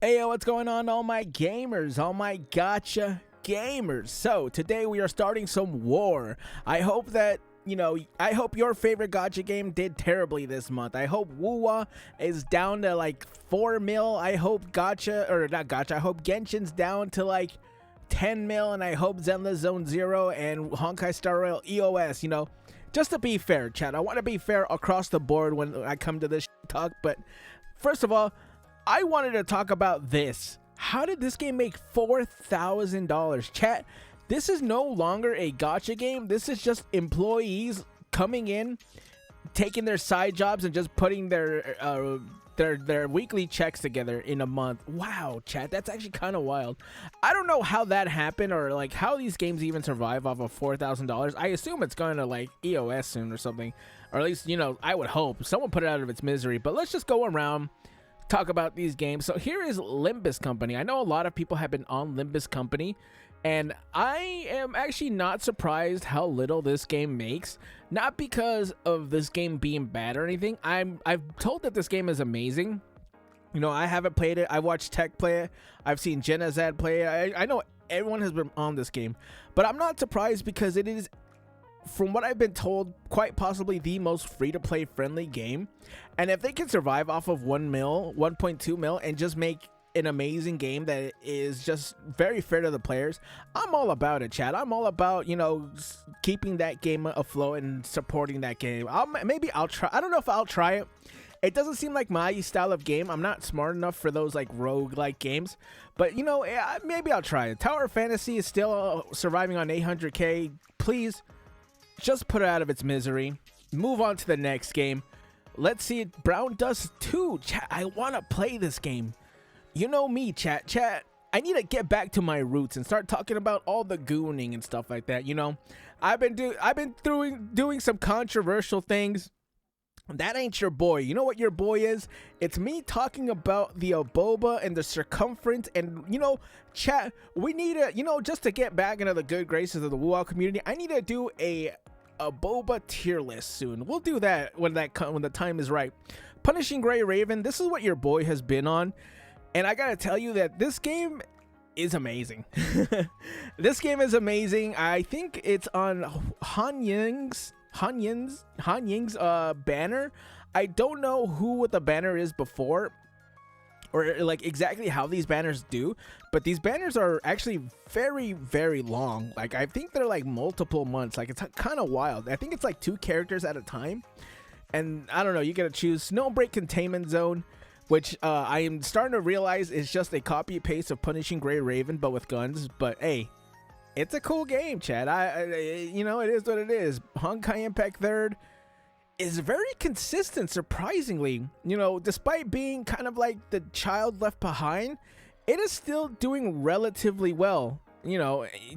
Hey, yo, what's going on, all my gamers, all my gotcha gamers? So, today we are starting some war. I hope that, I hope your favorite gotcha game did terribly this month. I hope wuwa is down to like 4 mil. I hope gotcha, or not gotcha, I hope Genshin's down to like 10 mil. And I hope Zenless Zone Zero and Honkai Star Rail EOS, just to be fair, chat. I want to be fair across the board when I come to this talk. But first of all, I wanted to talk about this. How did this game make $4,000? Chat, this is no longer a gacha game. This is just employees coming in, taking their side jobs and just putting their weekly checks together in a month. Wow, chat, that's actually kind of wild. I don't know how that happened, or like how these games even survive off of $4,000. I assume it's going to like EOS soon or something, or at least, I would hope someone put it out of its misery. But let's just go around, talk about these games. So here is Limbus Company. I know a lot of people have been on Limbus Company, and I am actually not surprised how little this game makes. Not because of this game being bad or anything. I've told that this game is amazing. I haven't played it. I've watched Tech play it. I've seen Genazad play it. I know everyone has been on this game, but I'm not surprised because it is, from what I've been told, quite possibly the most free-to-play friendly game. And if they can survive off of 1 mil, 1.2 mil, and just make an amazing game that is just very fair to the players, I'm all about it, chat. I'm all about, keeping that game afloat and supporting that game. Maybe I'll try. I don't know if I'll try it. It doesn't seem like my style of game. I'm not smart enough for those like rogue-like games. But, maybe I'll try it. Tower Fantasy is still surviving on 800K. Please, just put it out of its misery. Move on to the next game. Let's see it. Brown Dust 2. Chat, I want to play this game. You know me, chat. I need to get back to my roots and start talking about all the gooning and stuff like that. I've been doing some controversial things. That ain't your boy. You know what your boy is? It's me talking about the Aboba and the circumference. And, chat, we need to, just to get back into the good graces of the wuwa community, I need to do a Aboba tier list soon. We'll do that when the time is right. Punishing Gray Raven, this is what your boy has been on. And I gotta tell you that this game is amazing. This game is amazing. I think it's on Han Ying's banner. I don't know what the banner is before, or like exactly how these banners do, but these banners are actually very, very long. Like, I think they're like multiple months. Like, it's kind of wild. I think it's like 2 characters at a time, and I don't know, you gotta choose Snowbreak Containment Zone, which I am starting to realize is just a copy paste of Punishing Gray Raven but with guns. But hey, it's a cool game, Chad. It is what it is. Honkai Impact 3rd is very consistent, surprisingly. Despite being kind of like the child left behind, it is still doing relatively well.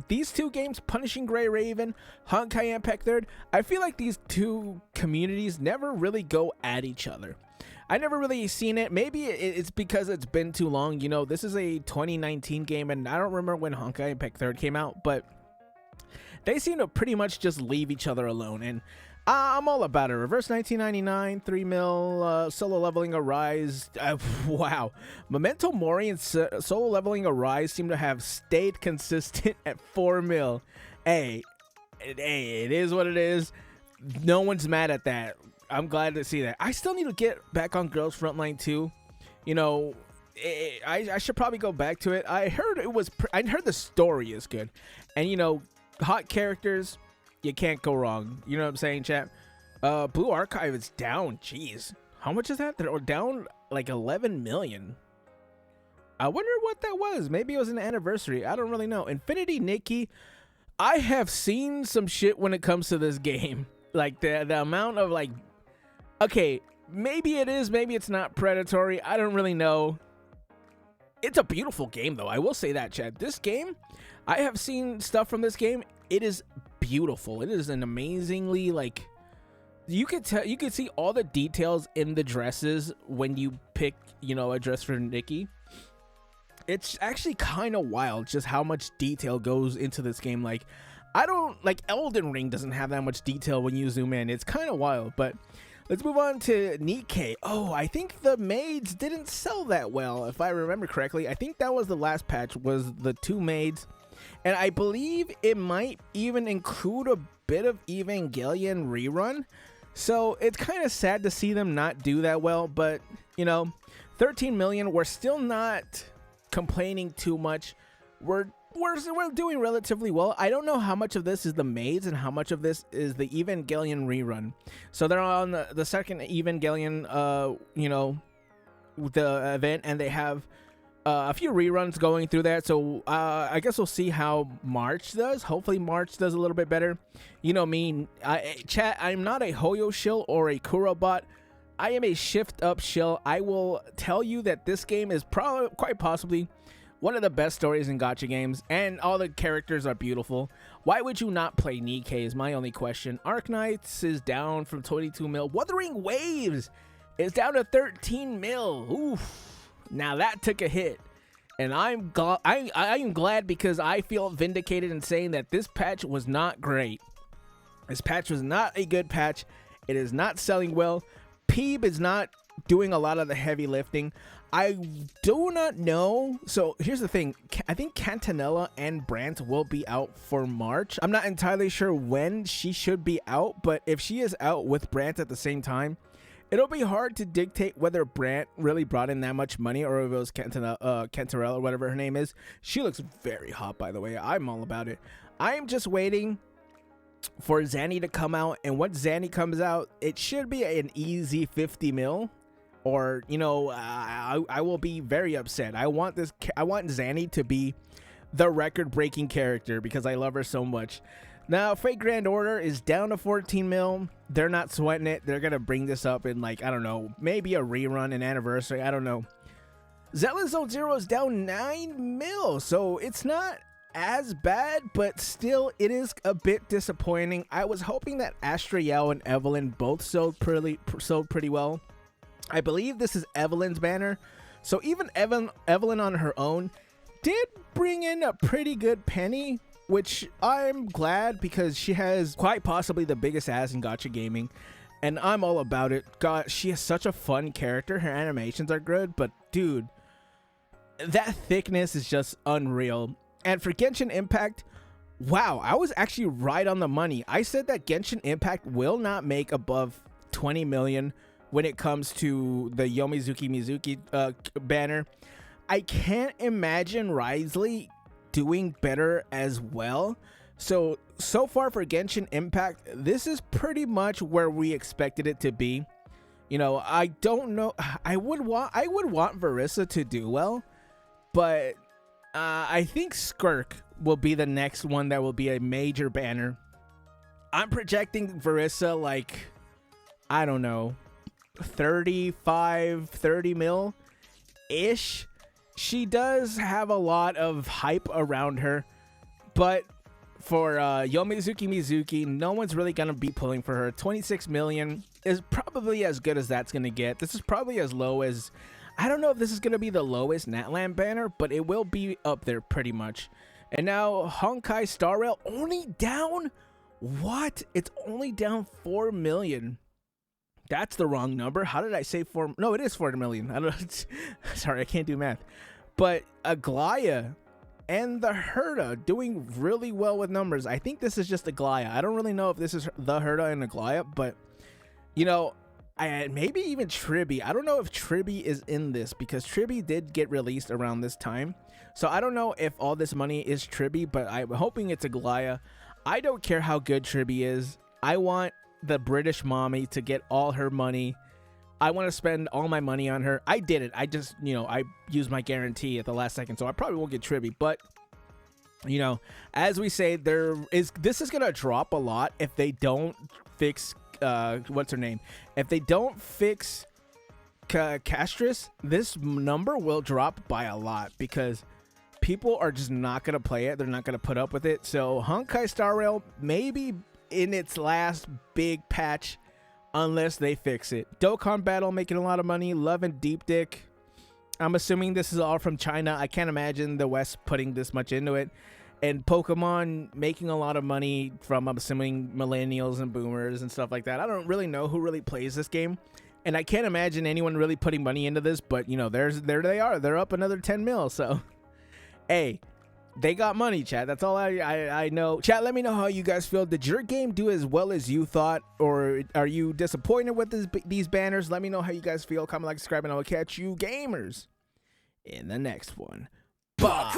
These 2 games, Punishing Gray Raven, Honkai Impact 3rd, I feel like these 2 communities never really go at each other. I never really seen it. Maybe it's because it's been too long. This is a 2019 game, and I don't remember when Honkai Impact 3rd came out, but they seem to pretty much just leave each other alone, and I'm all about it. Reverse 1999, 3 mil, solo leveling Arise. Wow. Memento Mori and solo leveling Arise seem to have stayed consistent at 4 mil. Hey, it is what it is. No one's mad at that. I'm glad to see that. I still need to get back on Girls Frontline 2. I should probably go back to it. I heard the story is good, and hot characters, you can't go wrong. You know what I'm saying, chat? Blue Archive is down. Jeez, how much is that? They're down like 11 million. I wonder what that was. Maybe it was an anniversary. I don't really know. Infinity Nikki, I have seen some shit when it comes to this game. Like the amount of like. Okay, maybe it is, maybe it's not predatory. I don't really know. It's a beautiful game, though. I will say that, Chad. This game, I have seen stuff from this game. It is beautiful. It is an amazingly, like, you could see all the details in the dresses when you pick, a dress for Nikki. It's actually kind of wild just how much detail goes into this game. Like, Elden Ring doesn't have that much detail when you zoom in. It's kind of wild, but Let's move on to Nikkei. Oh, I think the maids didn't sell that well, if I remember correctly. I think that was the last patch, was the 2 maids. And I believe it might even include a bit of Evangelion rerun. So it's kind of sad to see them not do that well. But, you know, 13 million, we're still not complaining too much. We're doing relatively well. I don't know how much of this is the maids and how much of this is the Evangelion rerun. So they're on the second Evangelion, you know, the event, and they have a few reruns going through that. So I guess we'll see how March does. Hopefully March does a little bit better. You know me, chat, I'm not a Hoyo shill or a Kuro bot. I am a shift up shill. I will tell you that this game is probably quite possibly one of the best stories in gacha games, and all the characters are beautiful. Why would you not play Nikkei is my only question. Arknights is down from 22 mil. Wuthering Waves is down to 13 mil. Oof. Now that took a hit. And I am glad, because I feel vindicated in saying that this patch was not great. This patch was not a good patch. It is not selling well. Peeb is not doing a lot of the heavy lifting. I do not know. So here's the thing. I think Cantanella and Brant will be out for March. I'm not entirely sure when she should be out, but if she is out with Brant at the same time, it'll be hard to dictate whether Brant really brought in that much money or if it was Cantarella or whatever her name is. She looks very hot, by the way. I'm all about it. I am just waiting for Zanny to come out, and once Zanny comes out, it should be an easy 50 mil. Or, you know, I will be very upset. I want Zanny to be the record-breaking character because I love her so much. Now, Fate Grand Order is down to 14 mil. They're not sweating it. They're going to bring this up in, like, I don't know, maybe a rerun, an anniversary. I don't know. Zealous Zone Zero is down 9 mil. So it's not as bad, but still, it is a bit disappointing. I was hoping that Astrael and Evelyn both sold pretty well. I believe this is Evelyn's banner. So even Evelyn on her own did bring in a pretty good penny, which I'm glad, because she has quite possibly the biggest ass in gacha gaming, and I'm all about it. God, she is such a fun character. Her animations are good, but dude, that thickness is just unreal. And for Genshin Impact, wow, I was actually right on the money. I said that Genshin Impact will not make above 20 million when it comes to the Yomizuki Mizuki banner. I can't imagine Risley doing better as well. So far for Genshin Impact, this is pretty much where we expected it to be. You know, I don't know. I would want Verissa to do well, but I think Skirk will be the next one that will be a major banner. I'm projecting Verissa, like, I don't know, 30 mil ish. She does have a lot of hype around her, but for Yomizuki Mizuki, no one's really gonna be pulling for her. 26 million is probably as good as that's gonna get. This is probably as low as, I don't know if this is gonna be the lowest Natlan banner, but it will be up there pretty much. And now Honkai Star Rail only down, what? It's only down 4 million. That's the wrong number. How did I say 4? No, it is 4 million. I don't know. Sorry, I can't do math. But Aglaya and the Herda doing really well with numbers. I think this is just Aglaya. I don't really know if this is the Herda and Aglaya, but, you know, maybe even Tribi. I don't know if Tribi is in this, because Tribi did get released around this time. So I don't know if all this money is Tribi, but I'm hoping it's Aglaya. I don't care how good Tribi is. I want the British mommy to get all her money. I want to spend all my money on her. I did it. I just, you know, I used my guarantee at the last second, so I probably won't get Tribi. But, you know, as we say, this is gonna drop a lot if they don't fix what's her name. If they don't fix Castris, this number will drop by a lot, because people are just not gonna play it. They're not gonna put up with it. So Honkai Star Rail maybe in its last big patch, unless they fix it. Dokkan Battle making a lot of money. Love and Deep Dick, I'm assuming this is all from China. I can't imagine the West putting this much into it. and Pokemon making a lot of money from, I'm assuming, millennials and boomers and stuff like that. I don't really know who really plays this game, and I can't imagine anyone really putting money into this, but you know, there they are. They're up another 10 mil, so hey, they got money, chat. That's all I know. Chat, let me know how you guys feel. Did your game do as well as you thought, or are you disappointed with these banners? Let me know how you guys feel. Comment, like, subscribe, and I will catch you gamers in the next one. Bye.